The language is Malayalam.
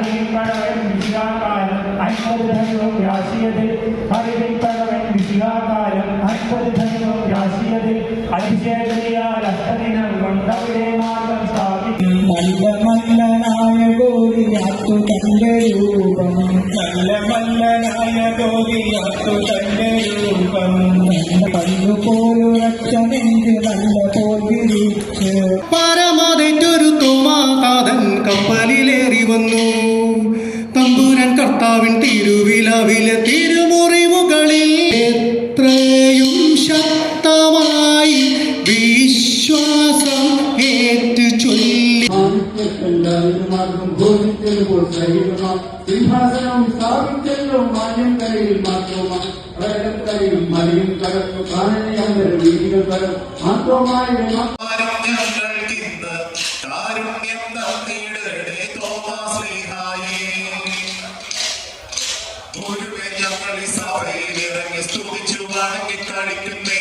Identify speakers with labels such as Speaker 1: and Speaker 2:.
Speaker 1: ഹരിപ്പഴവൻ വിശികാകാലം 50 ധനവും രാശിയതിൽ ഹരിപ്പഴവൻ വിശികാകാലം 50 ധനവും രാശിയതിൽ അഭിഷേകതയാൽ അഷ്ടദിനം കൊണ്ടവിടെ മാർഗം സ്ഥാപിക്കും.
Speaker 2: നല്ല മല്ലനായ ഗോരിയാത്തു തന്റെ രൂപം
Speaker 3: നല്ല മല്ലനായ ഗോരിയാത്തു തന്റെ രൂപം
Speaker 2: പല്ലുപോലുറച്ചനെങ്കിൽ നല്ല പോൽ വിരിച്ച്
Speaker 4: പരമതേറ്റൊരു തോമാതാതൻ കപ്പലിലേറി വന്നു. തമ്പുരാൻ കർത്താവിൻ തിരുവിലാവിലെ തിരുമുറിവുകളിൽ എത്രയും ശക്തമായി വിശ്വാസം ഏറ്റു ചൊല്ലി
Speaker 5: സിംഹാസനം സ്ഥാപിച്ചല്ലോ മാന്യം കരയിൽ മാത്രമാ കരയും മലയും കടന്നു കാനനയാന്തര വീതികൾ കടം മാത്രമായ
Speaker 3: ഞങ്ങൾ ഈ സഭയിൽ ഇറങ്ങി സ്തുതിച്ചു വണങ്ങി കളിക്കുന്നേ.